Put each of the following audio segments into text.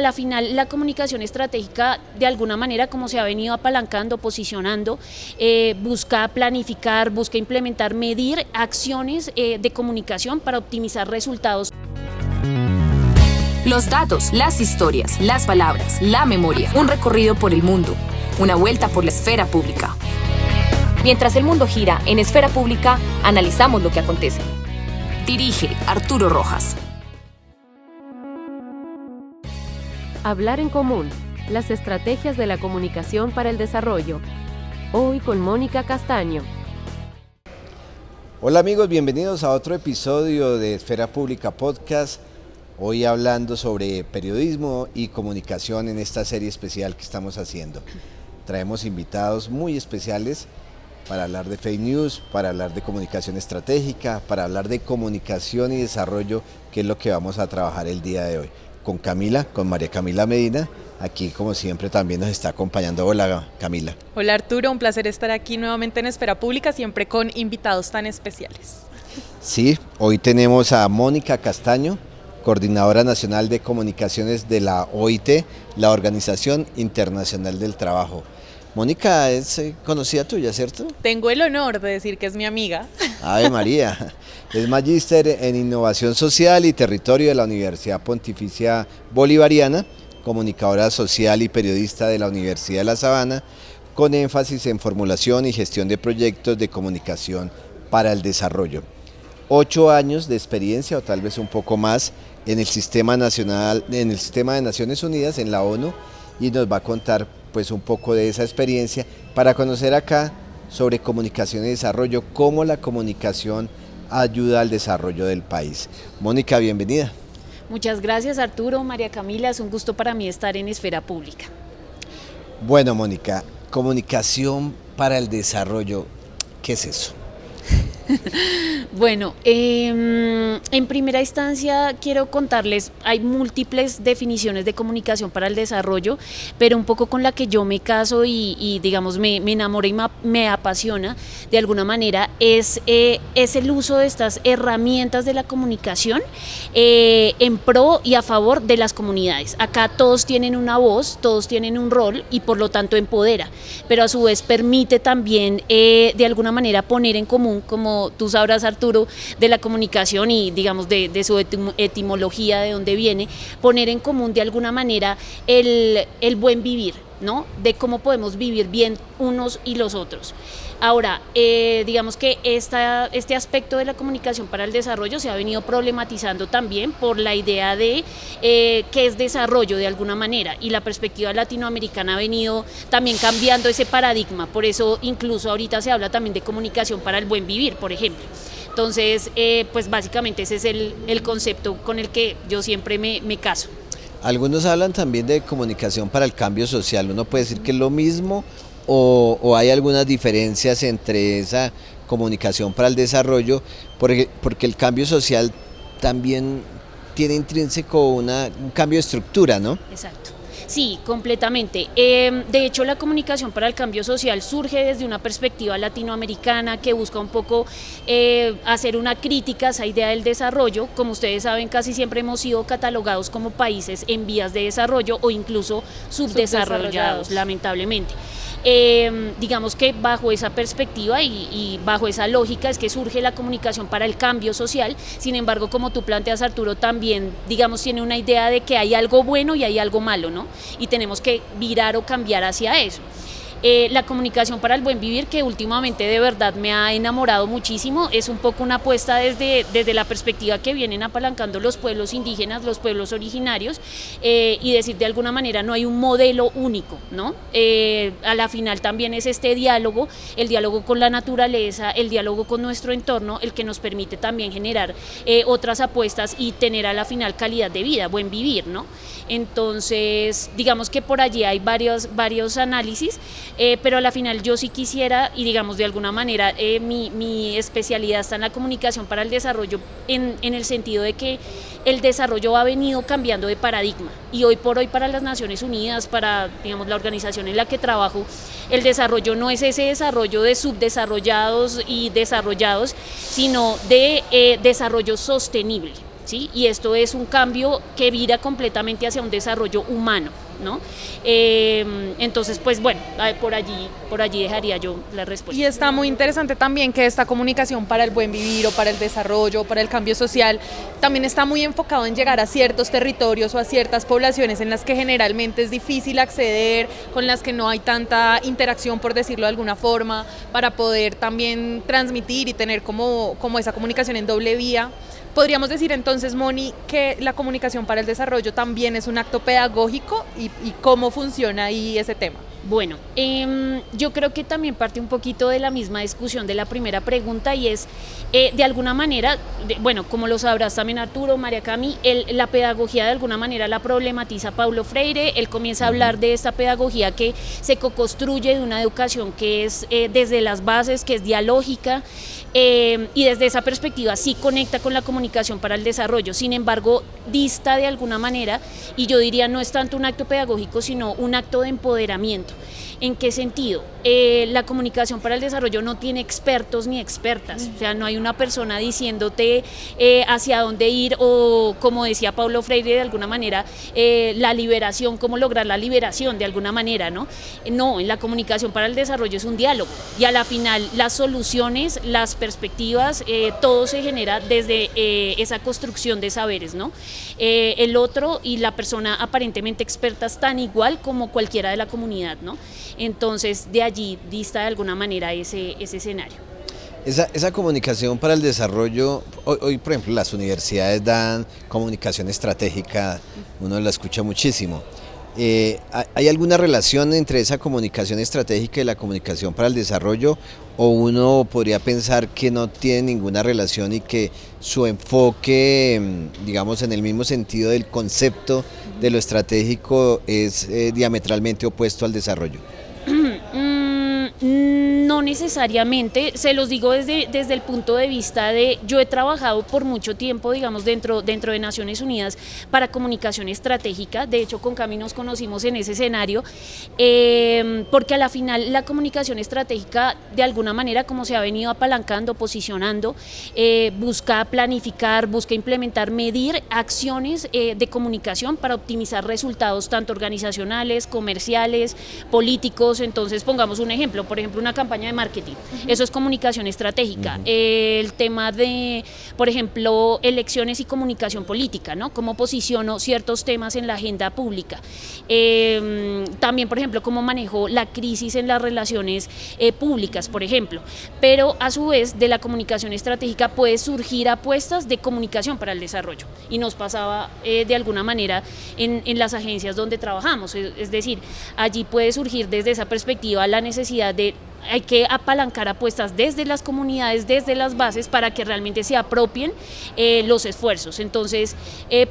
A la final, la comunicación estratégica, de alguna manera, como se ha venido apalancando, posicionando, busca planificar, busca implementar, medir acciones de comunicación para optimizar resultados. Los datos, las historias, las palabras, la memoria, un recorrido por el mundo, una vuelta por la esfera pública. Mientras el mundo gira en esfera pública, analizamos lo que acontece. Dirige Arturo Rojas. Hablar en común, las estrategias de la comunicación para el desarrollo. Hoy con Mónica Castaño. Hola amigos, bienvenidos a otro episodio de Esfera Pública Podcast. Hoy hablando sobre periodismo y comunicación en esta serie especial que estamos haciendo. Traemos invitados muy especiales para hablar de fake news, para hablar de comunicación estratégica, para hablar de comunicación y desarrollo, que es lo que vamos a trabajar el día de hoy. Con María Camila Medina, aquí como siempre también nos está acompañando. Hola Camila. Hola Arturo, un placer estar aquí nuevamente en Esfera Pública, siempre con invitados tan especiales. Sí, hoy tenemos a Mónica Castaño, Coordinadora Nacional de Comunicaciones de la OIT, la Organización Internacional del Trabajo. Mónica es conocida tuya, ¿cierto? Tengo el honor de decir que es mi amiga. Ave María, es magíster en Innovación Social y Territorio de la Universidad Pontificia Bolivariana, comunicadora social y periodista de la Universidad de La Sabana, con énfasis en formulación y gestión de proyectos de comunicación para el desarrollo. 8 años de experiencia o tal vez un poco más en el sistema nacional, en el sistema de Naciones Unidas, en la ONU, y nos va a contar pues un poco de esa experiencia para conocer acá sobre comunicación y desarrollo, cómo la comunicación ayuda al desarrollo del país. Mónica, bienvenida. Muchas gracias Arturo, María Camila, es un gusto para mí estar en Esfera Pública. Bueno Mónica, comunicación para el desarrollo, ¿qué es eso? Bueno, en primera instancia quiero contarles, hay múltiples definiciones de comunicación para el desarrollo, pero un poco con la que yo me caso y digamos me enamoré y me apasiona de alguna manera es el uso de estas herramientas de la comunicación en pro y a favor de las comunidades. Acá todos tienen una voz, todos tienen un rol y por lo tanto empodera, pero a su vez permite también de alguna manera poner en común, como tú sabrás Arturo, de la comunicación y digamos de su etimología, de dónde viene, poner en común de alguna manera el buen vivir, ¿no? De cómo podemos vivir bien unos y los otros. Ahora, digamos que este aspecto de la comunicación para el desarrollo se ha venido problematizando también por la idea de qué es desarrollo de alguna manera, y la perspectiva latinoamericana ha venido también cambiando ese paradigma, por eso incluso ahorita se habla también de comunicación para el buen vivir, por ejemplo. Entonces, pues básicamente ese es el concepto con el que yo siempre me caso. Algunos hablan también de comunicación para el cambio social. Uno puede decir que es lo mismo o hay algunas diferencias entre esa comunicación para el desarrollo, porque el cambio social también tiene intrínseco un cambio de estructura, ¿no? Exacto. Sí, completamente. De hecho, la comunicación para el cambio social surge desde una perspectiva latinoamericana que busca un poco hacer una crítica a esa idea del desarrollo. Como ustedes saben, casi siempre hemos sido catalogados como países en vías de desarrollo o incluso subdesarrollados, lamentablemente. Digamos que bajo esa perspectiva y bajo esa lógica es que surge la comunicación para el cambio social. Sin embargo, como tú planteas Arturo, también digamos tiene una idea de que hay algo bueno y hay algo malo, ¿no? Y tenemos que virar o cambiar hacia eso. La comunicación para el buen vivir, que últimamente de verdad me ha enamorado muchísimo, es un poco una apuesta desde la perspectiva que vienen apalancando los pueblos indígenas, los pueblos originarios, y decir de alguna manera no hay un modelo único, ¿no? A la final también es este diálogo, el diálogo con la naturaleza, el diálogo con nuestro entorno, el que nos permite también generar otras apuestas y tener a la final calidad de vida, buen vivir, ¿no? Entonces, digamos que por allí hay varios análisis, pero a la final yo sí quisiera, y digamos de alguna manera mi especialidad está en la comunicación para el desarrollo en el sentido de que el desarrollo ha venido cambiando de paradigma y hoy por hoy para las Naciones Unidas, para digamos la organización en la que trabajo, el desarrollo no es ese desarrollo de subdesarrollados y desarrollados, sino de desarrollo sostenible. ¿sí? Y esto es un cambio que vira completamente hacia un desarrollo humano, ¿no? Entonces, pues bueno, por allí dejaría yo la respuesta. Y está muy interesante también que esta comunicación para el buen vivir o para el desarrollo, para el cambio social, también está muy enfocado en llegar a ciertos territorios o a ciertas poblaciones en las que generalmente es difícil acceder, con las que no hay tanta interacción, por decirlo de alguna forma, para poder también transmitir y tener como esa comunicación en doble vía. Podríamos decir entonces, Moni, que la comunicación para el desarrollo también es un acto pedagógico y cómo funciona ahí ese tema. Bueno, yo creo que también parte un poquito de la misma discusión de la primera pregunta y es, de alguna manera, bueno, como lo sabrás también Arturo, María Cami, la pedagogía de alguna manera la problematiza Paulo Freire, él comienza a hablar de esta pedagogía que se co-construye de una educación que es desde las bases, que es dialógica, y desde esa perspectiva sí conecta con la comunicación para el desarrollo, sin embargo dista de alguna manera, y yo diría no es tanto un acto pedagógico sino un acto de empoderamiento. ¿En qué sentido? La comunicación para el desarrollo no tiene expertos ni expertas, o sea, no hay una persona diciéndote hacia dónde ir o, como decía Paulo Freire, de alguna manera, la liberación, cómo lograr la liberación de alguna manera, ¿no? No, en la comunicación para el desarrollo es un diálogo y a la final las soluciones, las perspectivas, todo se genera desde esa construcción de saberes, ¿no? El otro y la persona aparentemente experta están igual como cualquiera de la comunidad, ¿no? Entonces, de allí dista de alguna manera ese escenario. Esa comunicación para el desarrollo, hoy por ejemplo las universidades dan comunicación estratégica, uno la escucha muchísimo. ¿Hay alguna relación entre esa comunicación estratégica y la comunicación para el desarrollo o uno podría pensar que no tiene ninguna relación y que su enfoque, digamos en el mismo sentido del concepto de lo estratégico es diametralmente opuesto al desarrollo? No necesariamente, se los digo desde el punto de vista de, yo he trabajado por mucho tiempo, digamos, dentro de Naciones Unidas para comunicación estratégica, de hecho con Cami nos conocimos en ese escenario, porque a la final la comunicación estratégica de alguna manera como se ha venido apalancando, posicionando, busca planificar, busca implementar, medir acciones de comunicación para optimizar resultados tanto organizacionales, comerciales, políticos. Entonces pongamos un ejemplo, por ejemplo una campaña de marketing, eso es comunicación estratégica, el tema de, por ejemplo, elecciones y comunicación política, ¿no? Cómo posiciono ciertos temas en la agenda pública, también por ejemplo cómo manejo la crisis en las relaciones públicas, por ejemplo, pero a su vez de la comunicación estratégica puede surgir apuestas de comunicación para el desarrollo y nos pasaba de alguna manera en las agencias donde trabajamos, es decir, allí puede surgir desde esa perspectiva la necesidad de hay que apalancar apuestas desde las comunidades, desde las bases para que realmente se apropien los esfuerzos. Entonces,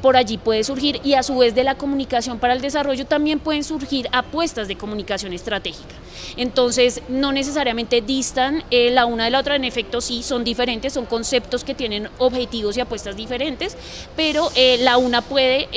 por allí puede surgir y a su vez de la comunicación para el desarrollo también pueden surgir apuestas de comunicación estratégica. Entonces, no necesariamente distan la una de la otra, en efecto sí, son diferentes, son conceptos que tienen objetivos y apuestas diferentes, pero la una puede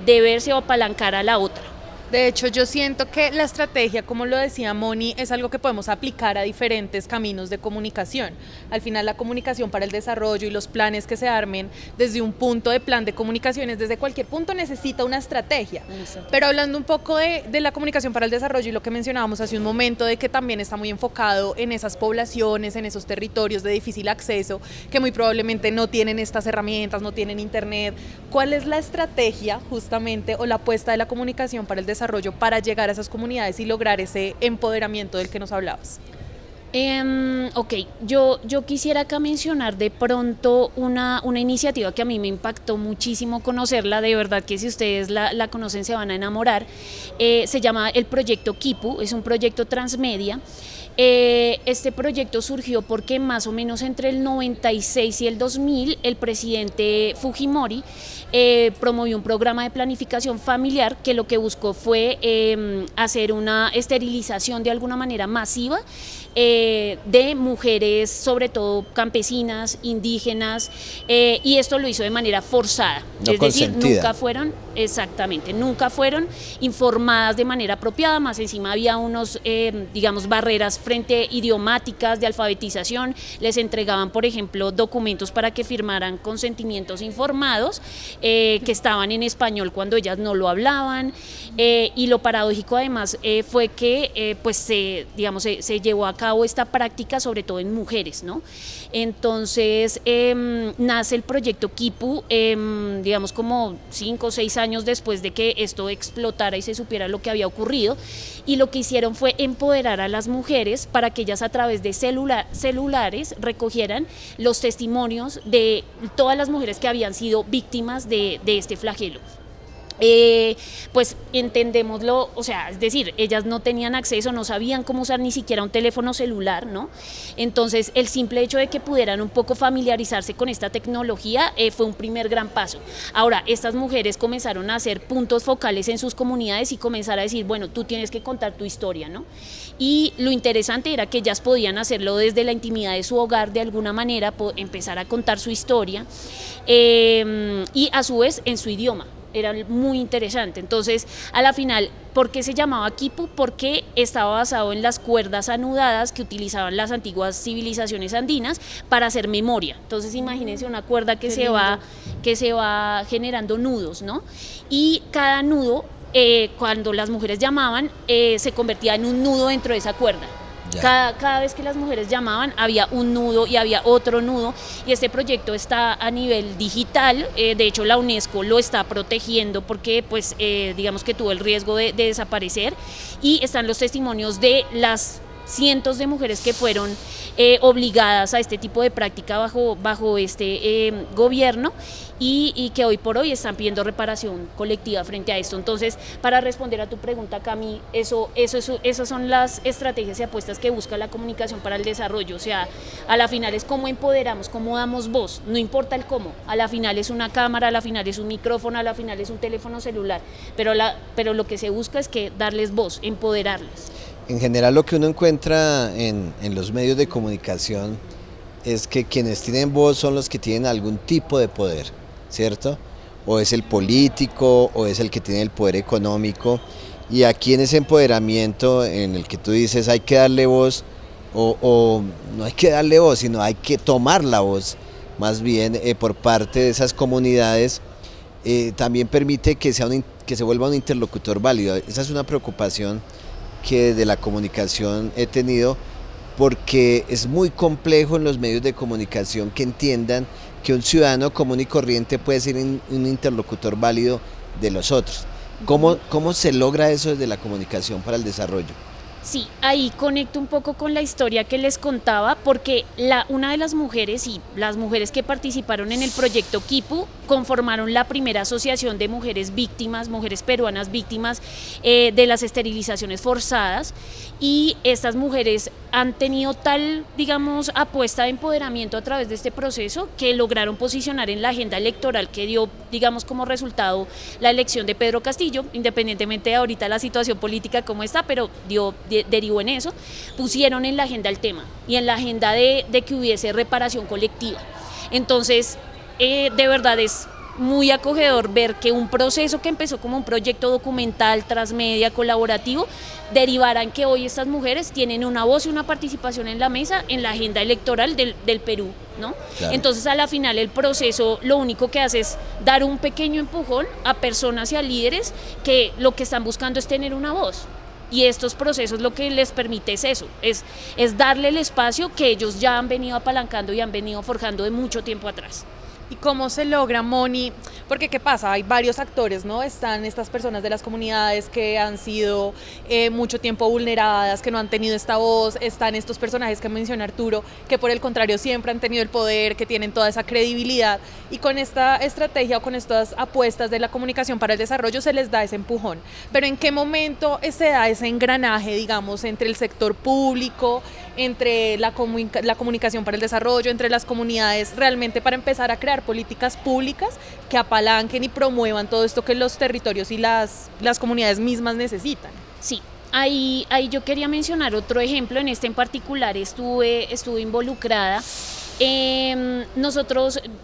deberse o apalancar a la otra. De hecho, yo siento que la estrategia, como lo decía Moni, es algo que podemos aplicar a diferentes caminos de comunicación. Al final, la comunicación para el desarrollo y los planes que se armen desde un punto de plan de comunicaciones, desde cualquier punto necesita una estrategia. Pero hablando un poco de la comunicación para el desarrollo y lo que mencionábamos hace un momento, de que también está muy enfocado en esas poblaciones, en esos territorios de difícil acceso, que muy probablemente no tienen estas herramientas, no tienen internet. ¿Cuál es la estrategia justamente o la apuesta de la comunicación para el desarrollo para llegar a esas comunidades y lograr ese empoderamiento del que nos hablabas? Ok, yo quisiera acá mencionar de pronto una iniciativa que a mí me impactó muchísimo conocerla, de verdad que si ustedes la conocen se van a enamorar, se llama el proyecto Kipu, es un proyecto transmedia. Este proyecto surgió porque más o menos entre el 96 y el 2000 el presidente Fujimori promovió un programa de planificación familiar que lo que buscó fue hacer una esterilización de alguna manera masiva de mujeres, sobre todo campesinas, indígenas, y esto lo hizo de manera forzada, no es consentida. decir, nunca fueron, exactamente, nunca fueron informadas de manera apropiada, más encima había unos, digamos, barreras frente idiomáticas de alfabetización, les entregaban, por ejemplo, documentos para que firmaran consentimientos informados, que estaban en español cuando ellas no lo hablaban, y lo paradójico además fue que pues se llevó a cabo esta práctica sobre todo en mujeres, ¿no? Entonces nace el proyecto Quipu, digamos como 5 o 6 años después de que esto explotara y se supiera lo que había ocurrido, y lo que hicieron fue empoderar a las mujeres para que ellas a través de celulares recogieran los testimonios de todas las mujeres que habían sido víctimas de este flagelo. Pues entendémoslo, o sea, es decir, ellas no tenían acceso, no sabían cómo usar ni siquiera un teléfono celular, ¿no? Entonces, el simple hecho de que pudieran un poco familiarizarse con esta tecnología fue un primer gran paso. Ahora, estas mujeres comenzaron a hacer puntos focales en sus comunidades y comenzar a decir, bueno, tú tienes que contar tu historia, ¿no? Y lo interesante era que ellas podían hacerlo desde la intimidad de su hogar, de alguna manera, empezar a contar su historia, y a su vez en su idioma. Era muy interesante. Entonces, a la final, ¿por qué se llamaba Quipu? Porque estaba basado en las cuerdas anudadas que utilizaban las antiguas civilizaciones andinas para hacer memoria. Entonces, imagínense una cuerda que se va generando nudos, ¿no? Y cada nudo, cuando las mujeres llamaban, se convertía en un nudo dentro de esa cuerda. Cada vez que las mujeres llamaban había un nudo y había otro nudo, y este proyecto está a nivel digital, de hecho la UNESCO lo está protegiendo porque pues digamos que tuvo el riesgo de desaparecer, y están los testimonios de las cientos de mujeres que fueron obligadas a este tipo de práctica bajo este gobierno, y que hoy por hoy están pidiendo reparación colectiva frente a esto. Entonces, para responder a tu pregunta, Cami, esas son las estrategias y apuestas que busca la comunicación para el desarrollo. O sea, a la final es cómo empoderamos, cómo damos voz, no importa el cómo. A la final es una cámara, a la final es un micrófono, a la final es un teléfono celular, pero lo que se busca es que darles voz, empoderarlas. En general, lo que uno encuentra en los medios de comunicación es que quienes tienen voz son los que tienen algún tipo de poder, ¿cierto? O es el político, o es el que tiene el poder económico, y aquí en ese empoderamiento en el que tú dices hay que darle voz, o no hay que darle voz, sino hay que tomar la voz, más bien por parte de esas comunidades, también permite que se vuelva un interlocutor válido. Esa es una preocupación que de la comunicación he tenido, porque es muy complejo en los medios de comunicación que entiendan que un ciudadano común y corriente puede ser un interlocutor válido de los otros. ¿Cómo se logra eso desde la comunicación para el desarrollo? Sí, ahí conecto un poco con la historia que les contaba, porque una de las mujeres y las mujeres que participaron en el proyecto Quipu conformaron la primera asociación de mujeres víctimas, mujeres peruanas víctimas de las esterilizaciones forzadas, y estas mujeres han tenido tal, digamos, apuesta de empoderamiento a través de este proceso que lograron posicionar en la agenda electoral que dio, digamos, como resultado la elección de Pedro Castillo, independientemente de ahorita la situación política como está, pero derivó en eso, pusieron en la agenda el tema y en la agenda de que hubiese reparación colectiva. Entonces, de verdad es muy acogedor ver que un proceso que empezó como un proyecto documental, transmedia, colaborativo, derivara en que hoy estas mujeres tienen una voz y una participación en la mesa, en la agenda electoral del Perú, ¿no? Claro. Entonces, a la final, el proceso lo único que hace es dar un pequeño empujón a personas y a líderes que lo que están buscando es tener una voz. Y estos procesos lo que les permite es eso, es darle el espacio que ellos ya han venido apalancando y han venido forjando de mucho tiempo atrás. ¿Y cómo se logra, Moni? Porque ¿qué pasa? Hay varios actores, ¿no? Están estas personas de las comunidades que han sido mucho tiempo vulneradas, que no han tenido esta voz, están estos personajes que menciona Arturo, que por el contrario siempre han tenido el poder, que tienen toda esa credibilidad, y con esta estrategia o con estas apuestas de la comunicación para el desarrollo se les da ese empujón. Pero ¿en qué momento se da ese engranaje, digamos, entre el sector público, entre la comunicación para el desarrollo, entre las comunidades, realmente para empezar a crear políticas públicas que apalancen apalanquen y promuevan todo esto que los territorios y las comunidades mismas necesitan. Sí. Ahí yo quería mencionar otro ejemplo, en este en particular estuve involucrada.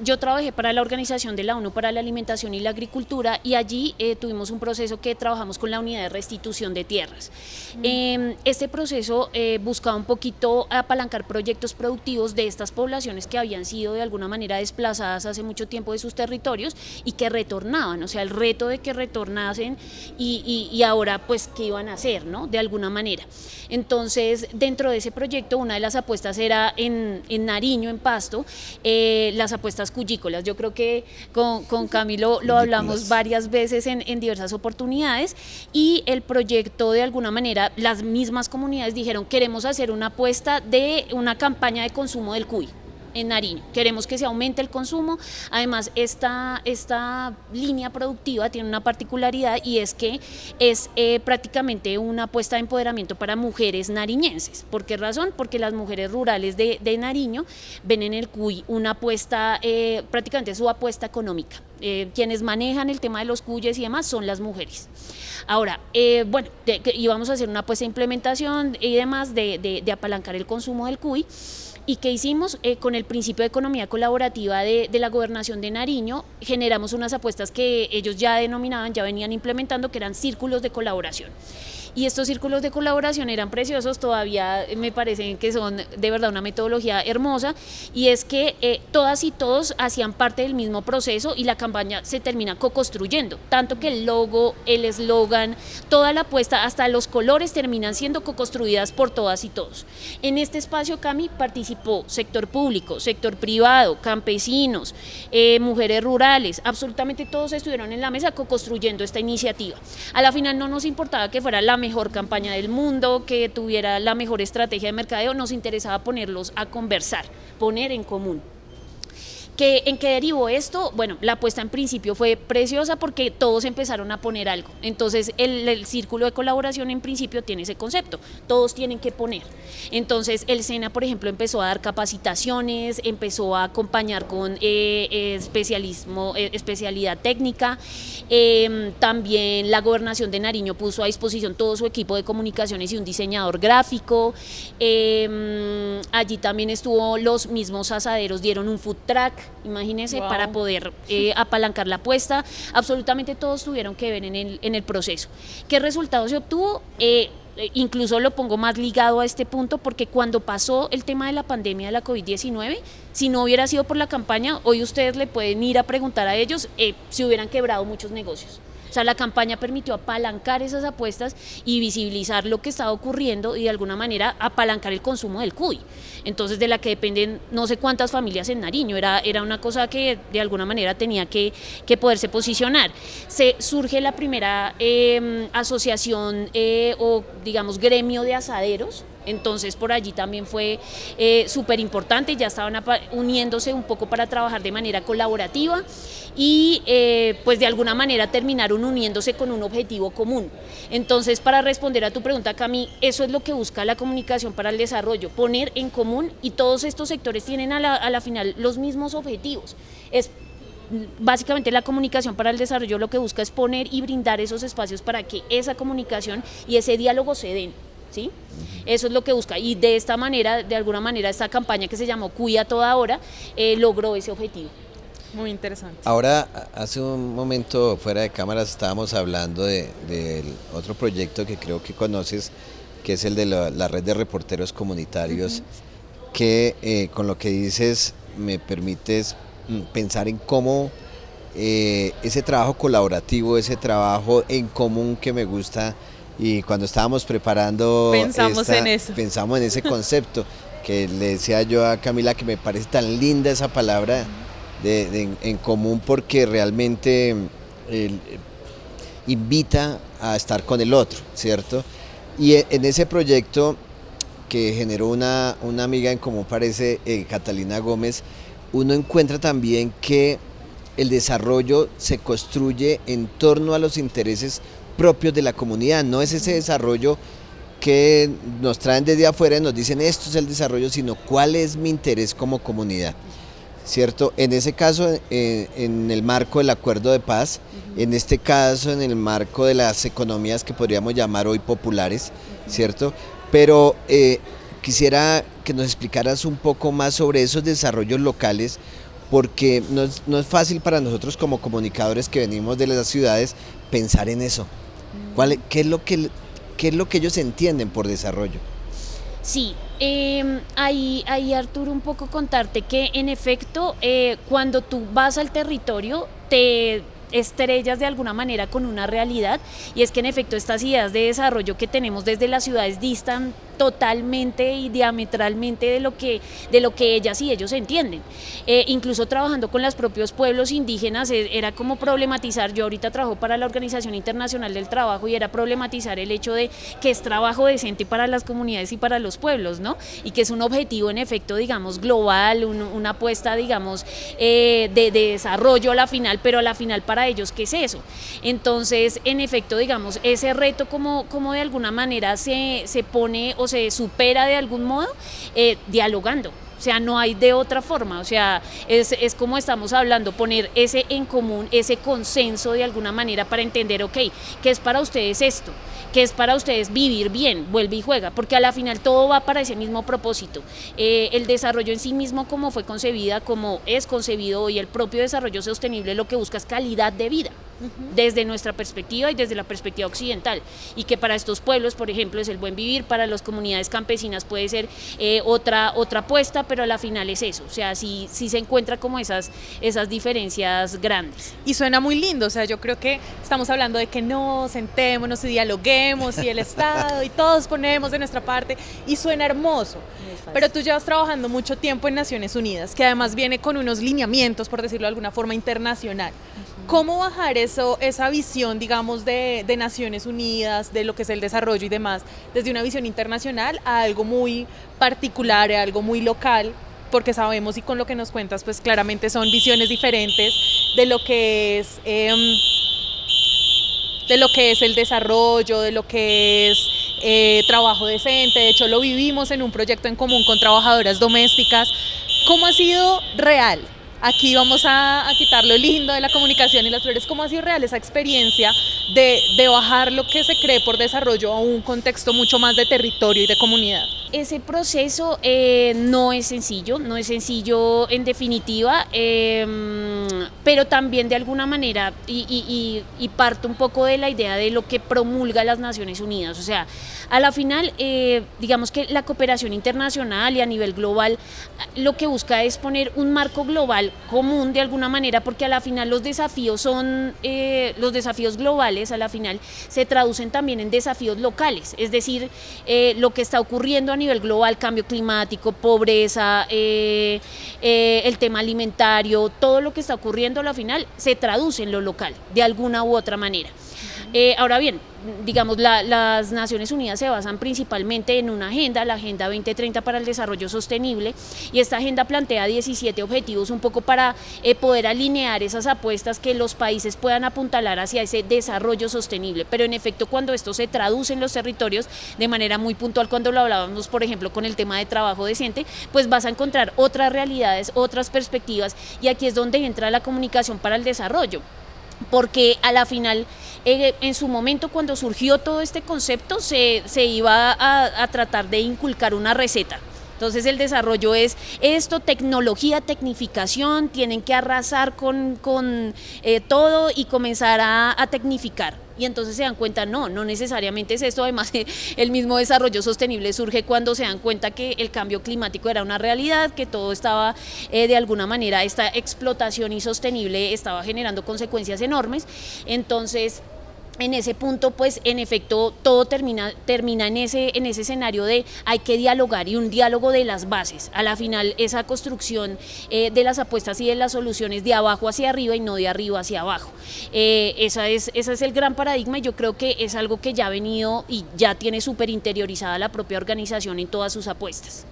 Yo trabajé para la Organización de la ONU para la Alimentación y la Agricultura y allí tuvimos un proceso que trabajamos con la unidad de restitución de tierras. Este proceso buscaba un poquito apalancar proyectos productivos de estas poblaciones que habían sido de alguna manera desplazadas hace mucho tiempo de sus territorios y que retornaban, o sea, el reto de que retornasen y ahora pues qué iban a hacer, ¿no? De alguna manera. Entonces, dentro de ese proyecto, una de las apuestas era en Nariño, en Pasto, las apuestas cuyícolas. Yo creo que con Camilo lo hablamos varias veces en diversas oportunidades y el proyecto de alguna manera, las mismas comunidades dijeron queremos hacer una apuesta de una campaña de consumo del cuy en Nariño, queremos que se aumente el consumo. Además, esta línea productiva tiene una particularidad y es que es prácticamente una apuesta de empoderamiento para mujeres nariñenses. ¿Por qué razón? Porque las mujeres rurales de Nariño ven en el cuy una apuesta, prácticamente su apuesta económica. Quienes manejan el tema de los cuyes y demás son las mujeres. Ahora, bueno, íbamos a hacer una apuesta de implementación y demás de apalancar el consumo del cuy. ¿Y qué hicimos? Con el principio de economía colaborativa de la Gobernación de Nariño, generamos unas apuestas que ellos ya denominaban, ya venían implementando, que eran círculos de colaboración. Y estos círculos de colaboración eran preciosos, todavía me parecen que son de verdad una metodología hermosa, y es que todas y todos hacían parte del mismo proceso y la campaña se termina co-construyendo, tanto que el logo, el eslogan, toda la apuesta, hasta los colores terminan siendo co-construidas por todas y todos. En este espacio, Cami, participó sector público, sector privado, campesinos, mujeres rurales, absolutamente todos estuvieron en la mesa co-construyendo esta iniciativa. A la final no nos importaba que fuera la mejor campaña del mundo, que tuviera la mejor estrategia de mercadeo, nos interesaba ponerlos a conversar, poner en común. ¿En qué derivó esto? Bueno, la apuesta en principio fue preciosa porque todos empezaron a poner algo. Entonces, el círculo de colaboración en principio tiene ese concepto, todos tienen que poner. Entonces, el SENA, por ejemplo, empezó a dar capacitaciones, empezó a acompañar con especialidad técnica. También la Gobernación de Nariño puso a disposición todo su equipo de comunicaciones y un diseñador gráfico. Allí también estuvo los mismos asaderos, dieron un food truck, imagínense, wow, para poder apalancar la apuesta. Absolutamente todos tuvieron que ver en el proceso. ¿Qué resultado se obtuvo? Incluso lo pongo más ligado a este punto porque cuando pasó el tema de la pandemia de la COVID-19, si no hubiera sido por la campaña, hoy ustedes le pueden ir a preguntar a ellos, si hubieran quebrado muchos negocios. O sea, la campaña permitió apalancar esas apuestas y visibilizar lo que estaba ocurriendo y de alguna manera apalancar el consumo del cuy. Entonces, de la que dependen no sé cuántas familias en Nariño, era una cosa que de alguna manera tenía que poderse posicionar. Surge la primera asociación o digamos gremio de asaderos. Entonces por allí también fue súper importante, ya estaban uniéndose un poco para trabajar de manera colaborativa y pues de alguna manera terminaron uniéndose con un objetivo común. Entonces, para responder a tu pregunta, Cami, eso es lo que busca la comunicación para el desarrollo, poner en común, y todos estos sectores tienen a la final los mismos objetivos. Básicamente la comunicación para el desarrollo lo que busca es poner y brindar esos espacios para que esa comunicación y ese diálogo se den. ¿Sí? Eso es lo que busca, y de esta manera, de alguna manera, esta campaña que se llamó Cuy a toda hora logró ese objetivo. Muy interesante. Ahora, hace un momento fuera de cámaras estábamos hablando del otro proyecto que creo que conoces, que es el de la red de reporteros comunitarios, que con lo que dices me permites pensar en cómo ese trabajo colaborativo, ese trabajo en común que me gusta. Y cuando estábamos preparando pensamos en ese concepto que le decía yo a Camila que me parece tan linda esa palabra en común, porque realmente invita a estar con el otro, ¿cierto? Y en ese proyecto que generó una amiga en común, parece Catalina Gómez, uno encuentra también que el desarrollo se construye en torno a los intereses propios de la comunidad, no es ese desarrollo que nos traen desde afuera y nos dicen esto es el desarrollo, sino cuál es mi interés como comunidad. ¿cierto? En ese caso, en el marco del acuerdo de paz, en este caso, en el marco de las economías que podríamos llamar hoy populares, ¿cierto? Pero quisiera que nos explicaras un poco más sobre esos desarrollos locales, porque no es fácil para nosotros como comunicadores que venimos de las ciudades pensar en eso. ¿Qué es lo que ellos entienden por desarrollo? Sí, ahí Arturo, un poco contarte que en efecto cuando tú vas al territorio te estrellas de alguna manera con una realidad, y es que en efecto estas ideas de desarrollo que tenemos desde las ciudades distan totalmente y diametralmente de lo que ellas y ellos entienden. Incluso trabajando con los propios pueblos indígenas era como problematizar. Yo ahorita trabajo para la Organización Internacional del Trabajo y era problematizar el hecho de que es trabajo decente para las comunidades y para los pueblos, ¿no? Y que es un objetivo en efecto, digamos, global, una apuesta, digamos, de desarrollo a la final, pero a la final para ellos, ¿qué es eso? Entonces, en efecto, digamos, ese reto como de alguna manera se pone o se supera de algún modo dialogando. O sea, no hay de otra forma, o sea, es como estamos hablando, poner ese en común, ese consenso de alguna manera para entender, ok, ¿qué es para ustedes esto? ¿Qué es para ustedes vivir bien? Vuelve y juega, porque a la final todo va para ese mismo propósito. El desarrollo en sí mismo, como fue concebida, como es concebido hoy, el propio desarrollo sostenible lo que busca es calidad de vida, desde nuestra perspectiva y desde la perspectiva occidental, y que para estos pueblos, por ejemplo, es el buen vivir, para las comunidades campesinas puede ser otra apuesta, pero a la final es eso, o sea, sí se encuentra como esas diferencias grandes. Y suena muy lindo, o sea, yo creo que estamos hablando de que nos sentémonos y dialoguemos y el Estado y todos ponemos de nuestra parte y suena hermoso, pero tú llevas trabajando mucho tiempo en Naciones Unidas, que además viene con unos lineamientos, por decirlo de alguna forma, internacional. ¿Cómo bajar esa visión, digamos, de Naciones Unidas, de lo que es el desarrollo y demás, desde una visión internacional a algo muy particular, a algo muy local? Porque sabemos, y con lo que nos cuentas, pues claramente son visiones diferentes de lo que es el desarrollo, de lo que es trabajo decente. De hecho, lo vivimos en un proyecto en común con trabajadoras domésticas. ¿Cómo ha sido real? Aquí vamos a quitar lo lindo de la comunicación y las flores. ¿Cómo ha sido real esa experiencia de bajar lo que se cree por desarrollo a un contexto mucho más de territorio y de comunidad? Ese proceso no es sencillo en definitiva, pero también de alguna manera, y parto un poco de la idea de lo que promulga las Naciones Unidas. O sea, a la final, digamos que la cooperación internacional y a nivel global lo que busca es poner un marco global común de alguna manera, porque a la final los desafíos globales a la final se traducen también en desafíos locales, es decir, lo que está ocurriendo a nivel global, cambio climático, pobreza, el tema alimentario, todo lo que está ocurriendo a la final se traduce en lo local de alguna u otra manera. Ahora bien, digamos, las Naciones Unidas se basan principalmente en una agenda, la Agenda 2030 para el Desarrollo Sostenible, y esta agenda plantea 17 objetivos un poco para poder alinear esas apuestas que los países puedan apuntalar hacia ese desarrollo sostenible. Pero en efecto, cuando esto se traduce en los territorios de manera muy puntual, cuando lo hablábamos, por ejemplo, con el tema de trabajo decente, pues vas a encontrar otras realidades, otras perspectivas, y aquí es donde entra la comunicación para el desarrollo. Porque a la final, en su momento cuando surgió todo este concepto, se iba a tratar de inculcar una receta. Entonces el desarrollo es esto, tecnología, tecnificación, tienen que arrasar con todo y comenzar a tecnificar. Y entonces se dan cuenta, no necesariamente es esto. Además, el mismo desarrollo sostenible surge cuando se dan cuenta que el cambio climático era una realidad, que todo estaba de alguna manera, esta explotación insostenible estaba generando consecuencias enormes. Entonces, en ese punto, pues en efecto todo termina en ese escenario de hay que dialogar, y un diálogo de las bases. A la final, esa construcción de las apuestas y de las soluciones de abajo hacia arriba y no de arriba hacia abajo. Ese es el gran paradigma, y yo creo que es algo que ya ha venido y ya tiene súper interiorizada la propia organización en todas sus apuestas.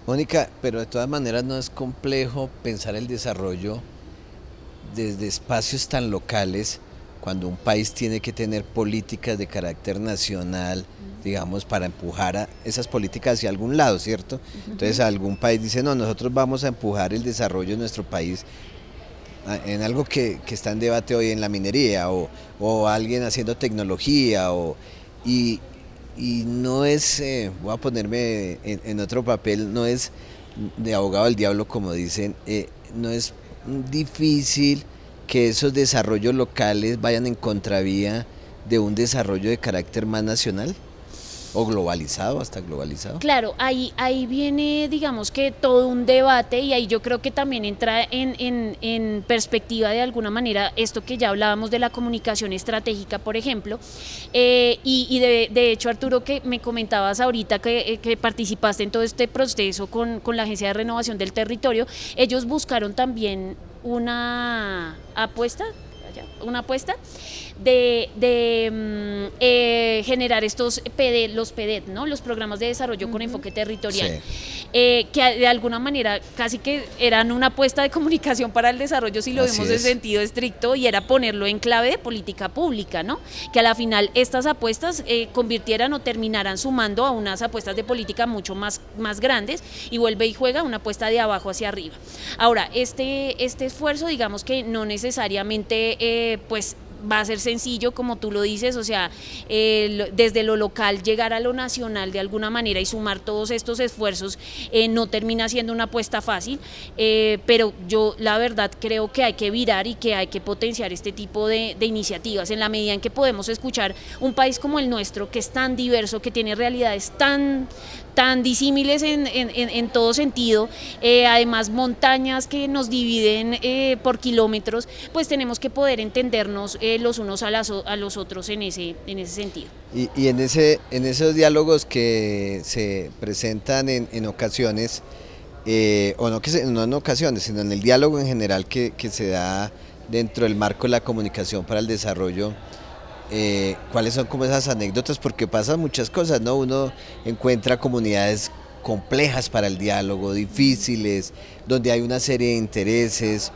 Mónica, pero de todas maneras no es complejo pensar el desarrollo desde espacios tan locales, cuando un país tiene que tener políticas de carácter nacional digamos, para empujar esas políticas hacia algún lado, ¿cierto? Entonces algún país dice, no, nosotros vamos a empujar el desarrollo de nuestro país en algo que está en debate hoy en la minería, o alguien haciendo tecnología, y no es, voy a ponerme en otro papel, no es de abogado del diablo, como dicen, no es difícil que esos desarrollos locales vayan en contravía de un desarrollo de carácter más nacional o globalizado, hasta globalizado. Claro, ahí viene, digamos que todo un debate, y ahí yo creo que también entra en perspectiva de alguna manera esto que ya hablábamos de la comunicación estratégica, por ejemplo, y de hecho, Arturo, que me comentabas ahorita que participaste en todo este proceso con la Agencia de Renovación del Territorio, ellos buscaron también una apuesta de generar estos los PDET, ¿no? Los programas de desarrollo con enfoque territorial, sí. Que de alguna manera casi que eran una apuesta de comunicación para el desarrollo, si lo vemos en sentido estricto, y era ponerlo en clave de política pública, ¿no? Que a la final estas apuestas convirtieran o terminaran sumando a unas apuestas de política mucho más grandes, y vuelve y juega una apuesta de abajo hacia arriba. Ahora, este esfuerzo, digamos que no necesariamente pues va a ser sencillo, como tú lo dices, o sea, desde lo local llegar a lo nacional de alguna manera y sumar todos estos esfuerzos no termina siendo una apuesta fácil, pero yo la verdad creo que hay que virar y que hay que potenciar este tipo de iniciativas en la medida en que podemos escuchar un país como el nuestro, que es tan diverso, que tiene realidades tan disímiles en todo sentido, además montañas que nos dividen por kilómetros, pues tenemos que poder entendernos los unos a los otros en ese sentido. Y en esos diálogos que se presentan en ocasiones, o no en ocasiones, sino en el diálogo en general que se da dentro del marco de la comunicación para el desarrollo, ¿cuáles son como esas anécdotas? Porque pasan muchas cosas, ¿no? Uno encuentra comunidades complejas para el diálogo, difíciles, donde hay una serie de intereses.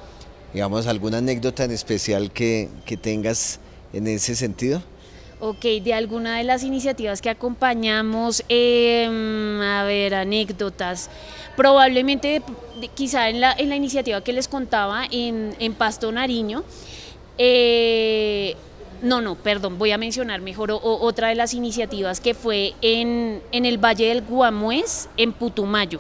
Digamos, ¿alguna anécdota en especial que tengas en ese sentido? Ok, de alguna de las iniciativas que acompañamos, a ver, anécdotas, probablemente quizá en la iniciativa que les contaba en Pasto Nariño, perdón, voy a mencionar mejor otra de las iniciativas que fue en el Valle del Guamués, en Putumayo.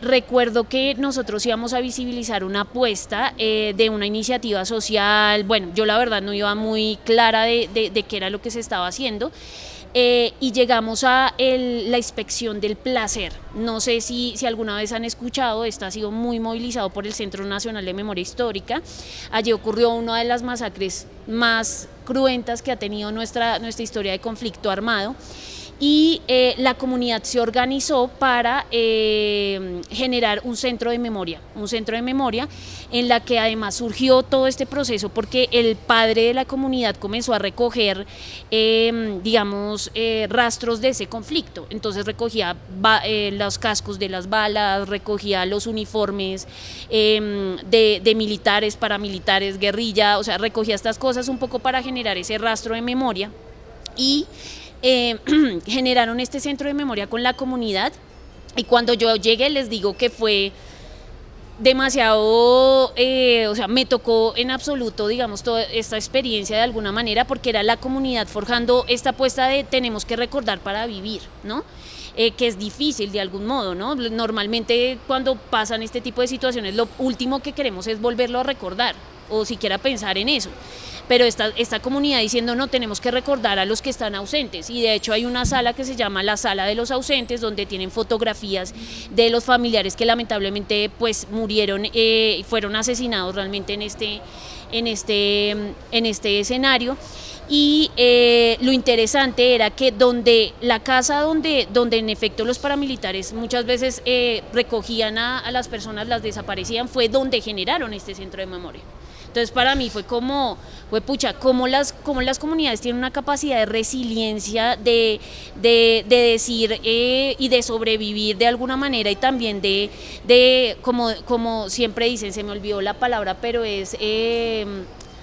Recuerdo que nosotros íbamos a visibilizar una apuesta de una iniciativa social. Bueno, yo la verdad no iba muy clara de qué era lo que se estaba haciendo, y llegamos a la inspección del placer. No sé si alguna vez han escuchado, esto ha sido muy movilizado por el Centro Nacional de Memoria Histórica. Allí ocurrió una de las masacres más cruentas que ha tenido nuestra historia de conflicto armado, y la comunidad se organizó para generar un centro de memoria en la que además surgió todo este proceso porque el padre de la comunidad comenzó a recoger rastros de ese conflicto. Entonces recogía los cascos de las balas, recogía los uniformes de militares, paramilitares, guerrilla, o sea, recogía estas cosas un poco para generar ese rastro de memoria, y generaron este centro de memoria con la comunidad. Y cuando yo llegué, les digo que fue demasiado, o sea, me tocó en absoluto, digamos, toda esta experiencia de alguna manera, porque era la comunidad forjando esta apuesta de tenemos que recordar para vivir, ¿no? Que es difícil de algún modo, ¿no? Normalmente cuando pasan este tipo de situaciones, lo último que queremos es volverlo a recordar, o siquiera pensar en eso. Pero esta comunidad diciendo, no, tenemos que recordar a los que están ausentes, y de hecho hay una sala que se llama la Sala de los Ausentes, donde tienen fotografías de los familiares que lamentablemente pues murieron y fueron asesinados realmente en este escenario. Y lo interesante era que la casa donde en efecto los paramilitares muchas veces recogían a las personas, las desaparecían, fue donde generaron este centro de memoria. Entonces para mí fue cómo las comunidades tienen una capacidad de resiliencia, de decir y de sobrevivir de alguna manera, y también como siempre dicen, se me olvidó la palabra, pero es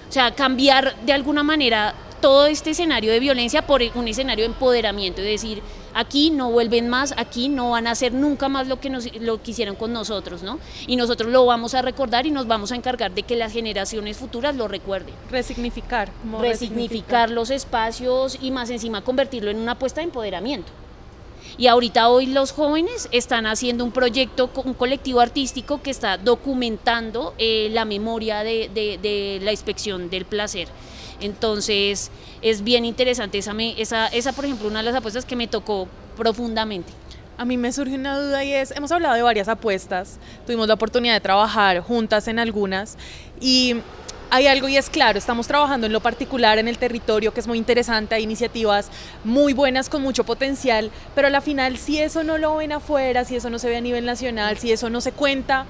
O sea, cambiar de alguna manera todo este escenario de violencia por un escenario de empoderamiento, es decir, aquí no vuelven más, aquí no van a hacer nunca más lo que hicieron con nosotros, ¿no? Y nosotros lo vamos a recordar y nos vamos a encargar de que las generaciones futuras lo recuerden. Resignificar. Resignificar los espacios y más encima convertirlo en una apuesta de empoderamiento. Y ahorita hoy los jóvenes están haciendo un proyecto, un colectivo artístico que está documentando la memoria de la inspección del placer. Entonces es bien interesante esa, por ejemplo, una de las apuestas que me tocó profundamente. A mí me surge una duda y es, hemos hablado de varias apuestas, tuvimos la oportunidad de trabajar juntas en algunas y hay algo y es claro, estamos trabajando en lo particular en el territorio que es muy interesante, hay iniciativas muy buenas con mucho potencial, pero a la final si eso no lo ven afuera, si eso no se ve a nivel nacional, si eso no se cuenta,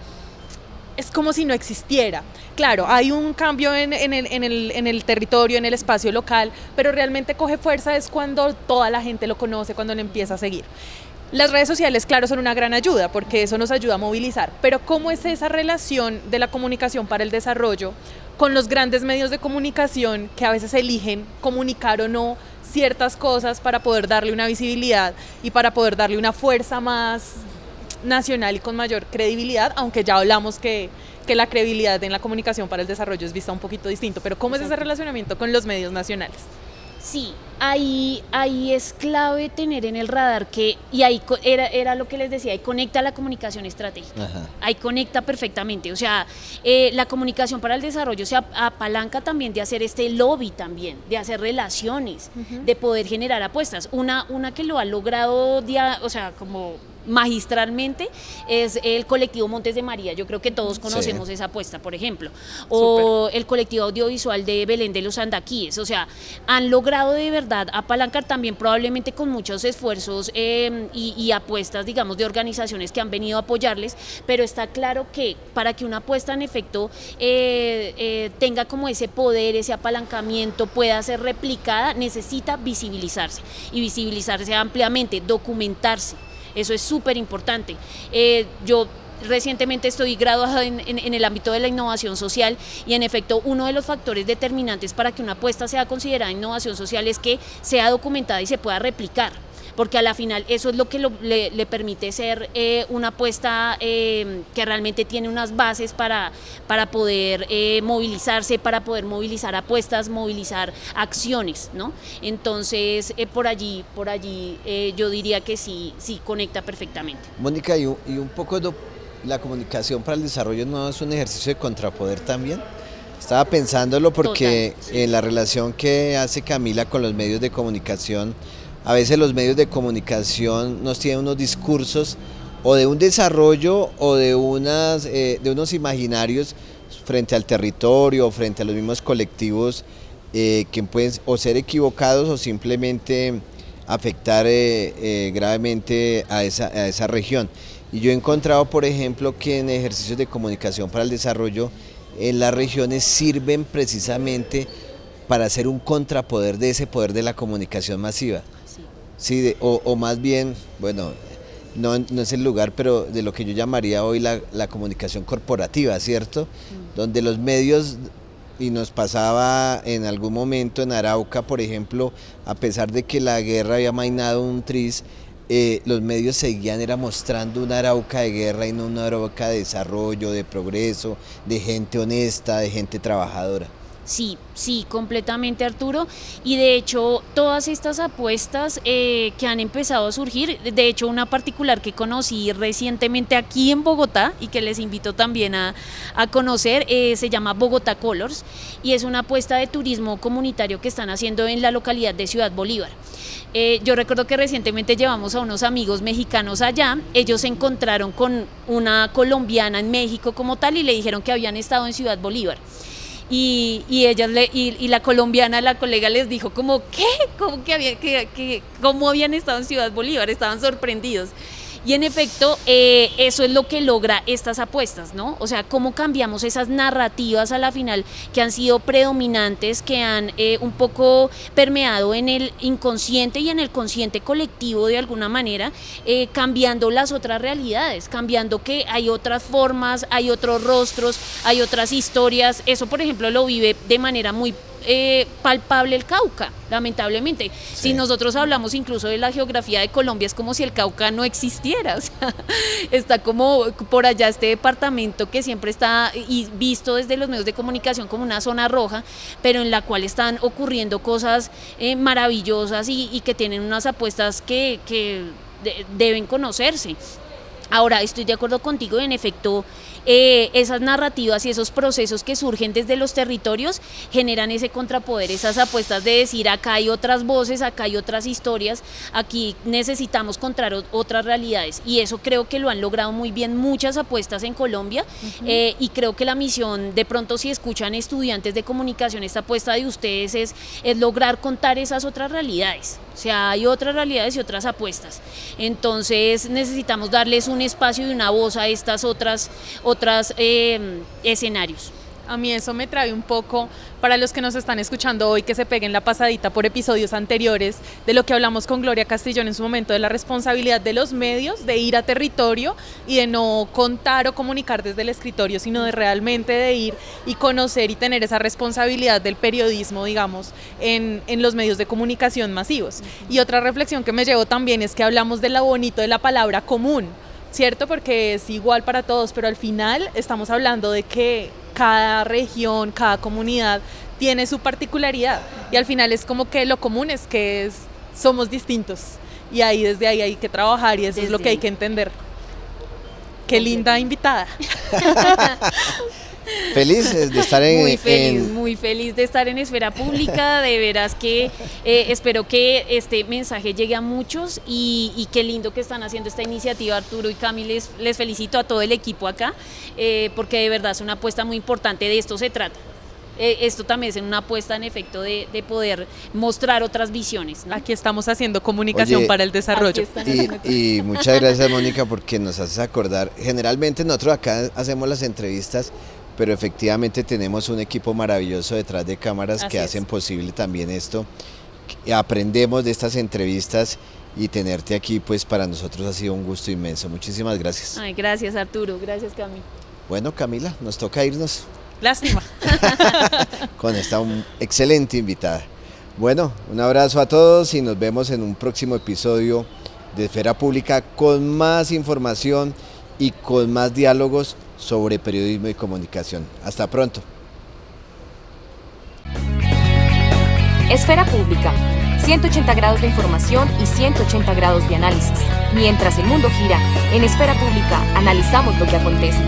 es como si no existiera. Claro, hay un cambio en el territorio, en el espacio local, pero realmente coge fuerza es cuando toda la gente lo conoce, cuando le empieza a seguir. Las redes sociales, claro, son una gran ayuda porque eso nos ayuda a movilizar, pero ¿cómo es esa relación de la comunicación para el desarrollo con los grandes medios de comunicación que a veces eligen comunicar o no ciertas cosas para poder darle una visibilidad y para poder darle una fuerza más nacional y con mayor credibilidad, aunque ya hablamos que la credibilidad en la comunicación para el desarrollo es vista un poquito distinto, pero ¿cómo es ese relacionamiento con los medios nacionales? Sí, ahí es clave tener en el radar que, y ahí era lo que les decía, ahí conecta la comunicación estratégica. Ajá. Ahí conecta perfectamente, o sea, la comunicación para el desarrollo se apalanca también de hacer este lobby también, de hacer relaciones, de poder generar apuestas. Una que lo ha logrado, o sea, como magistralmente es el colectivo Montes de María. Yo creo que todos conocemos esa apuesta, por ejemplo, o el colectivo audiovisual de Belén de los Andaquíes. O sea, han logrado de verdad apalancar también probablemente con muchos esfuerzos y apuestas, digamos, de organizaciones que han venido a apoyarles, pero está claro que para que una apuesta en efecto tenga como ese poder, ese apalancamiento, pueda ser replicada, necesita visibilizarse y visibilizarse ampliamente, documentarse. Eso es súper importante. Yo recientemente estoy graduada en el ámbito de la innovación social y en efecto uno de los factores determinantes para que una apuesta sea considerada innovación social es que sea documentada y se pueda replicar, porque a la final eso es lo que le permite ser una apuesta que realmente tiene unas bases para poder movilizarse, para poder movilizar apuestas, movilizar acciones, ¿no? Entonces, por allí yo diría que sí conecta perfectamente. Mónica, y un poco la comunicación para el desarrollo no es un ejercicio de contrapoder también. Estaba pensándolo porque en la relación que hace Camila con los medios de comunicación, a veces los medios de comunicación nos tienen unos discursos o de un desarrollo o de unos imaginarios frente al territorio, frente a los mismos colectivos que pueden o ser equivocados o simplemente afectar gravemente a esa región. Y yo he encontrado, por ejemplo, que en ejercicios de comunicación para el desarrollo, en las regiones sirven precisamente para hacer un contrapoder de ese poder de la comunicación masiva. Sí, o más bien, bueno, no es el lugar, pero de lo que yo llamaría hoy la comunicación corporativa, ¿cierto? Donde los medios, y nos pasaba en algún momento en Arauca, por ejemplo, a pesar de que la guerra había amainado un tris, los medios seguían mostrando una Arauca de guerra y no una Arauca de desarrollo, de progreso, de gente honesta, de gente trabajadora. Sí, completamente, Arturo, y de hecho todas estas apuestas que han empezado a surgir, de hecho una particular que conocí recientemente aquí en Bogotá y que les invito también a conocer, se llama Bogotá Colors y es una apuesta de turismo comunitario que están haciendo en la localidad de Ciudad Bolívar. Yo recuerdo que recientemente llevamos a unos amigos mexicanos allá, ellos se encontraron con una colombiana en México como tal y le dijeron que habían estado en Ciudad Bolívar. Y ellas y la colombiana, la colega les dijo como ¿qué? ¿Cómo habían estado en Ciudad Bolívar? Estaban sorprendidos. Y en efecto, eso es lo que logra estas apuestas, ¿no? O sea, cómo cambiamos esas narrativas a la final que han sido predominantes, que han un poco permeado en el inconsciente y en el consciente colectivo de alguna manera, cambiando las otras realidades, cambiando que hay otras formas, hay otros rostros, hay otras historias. Eso, por ejemplo, lo vive de manera muy palpable el Cauca, lamentablemente. Sí. Si nosotros hablamos incluso de la geografía de Colombia, es como si el Cauca no existiera, o sea, está como por allá este departamento que siempre está y visto desde los medios de comunicación como una zona roja, pero en la cual están ocurriendo cosas maravillosas y que tienen unas apuestas que deben conocerse. Ahora, estoy de acuerdo contigo, en efecto, esas narrativas y esos procesos que surgen desde los territorios generan ese contrapoder, esas apuestas de decir acá hay otras voces, acá hay otras historias, aquí necesitamos contar otras realidades, y eso creo que lo han logrado muy bien muchas apuestas en Colombia. Y creo que la misión, de pronto si escuchan estudiantes de comunicación, esta apuesta de ustedes es lograr contar esas otras realidades. O sea, hay otras realidades y otras apuestas. Entonces necesitamos darles un espacio y una voz a estas otras escenarios. A mí eso me trae un poco, para los que nos están escuchando hoy, que se peguen la pasadita por episodios anteriores de lo que hablamos con Gloria Castillón en su momento, de la responsabilidad de los medios, de ir a territorio y de no contar o comunicar desde el escritorio, sino de realmente de ir y conocer y tener esa responsabilidad del periodismo, digamos, en los medios de comunicación masivos. Y otra reflexión que me llevo también es que hablamos de lo bonito de la palabra común, ¿cierto? Porque es igual para todos, pero al final estamos hablando de que cada región, cada comunidad tiene su particularidad, y al final es como que lo común es que somos distintos, y ahí desde ahí hay que trabajar, y eso es lo que hay que entender. Qué linda invitada. Feliz de estar muy feliz de estar en Esfera Pública, de veras que espero que este mensaje llegue a muchos, y qué lindo que están haciendo esta iniciativa, Arturo y Cami, les felicito a todo el equipo acá, porque de verdad es una apuesta muy importante, de esto se trata. Esto también es una apuesta en efecto de poder mostrar otras visiones, ¿no? Aquí estamos haciendo comunicación para el desarrollo. Y muchas gracias, Mónica, porque nos haces acordar. Generalmente nosotros acá hacemos las entrevistas, pero efectivamente tenemos un equipo maravilloso detrás de cámaras que hacen posible también esto. Aprendemos de estas entrevistas, y tenerte aquí pues para nosotros ha sido un gusto inmenso. Muchísimas gracias. Ay, gracias, Arturo, gracias, Cami. Bueno, Camila, nos toca irnos. Lástima. Con esta excelente invitada. Bueno, un abrazo a todos y nos vemos en un próximo episodio de Esfera Pública con más información y con más diálogos sobre periodismo y comunicación. Hasta pronto. Esfera Pública, 180 grados de información y 180 grados de análisis. Mientras el mundo gira, en Esfera Pública analizamos lo que acontece.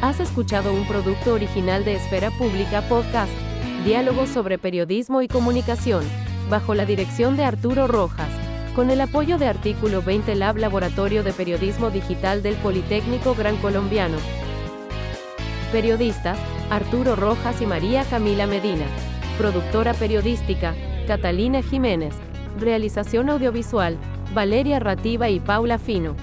Has escuchado un producto original de Esfera Pública Podcast, diálogos sobre periodismo y comunicación, bajo la dirección de Arturo Rojas, con el apoyo de Artículo 20 Lab, Laboratorio de Periodismo Digital del Politécnico Gran Colombiano. Periodistas, Arturo Rojas y María Camila Medina. Productora periodística, Catalina Jiménez. Realización audiovisual, Valeria Rativa y Paula Fino.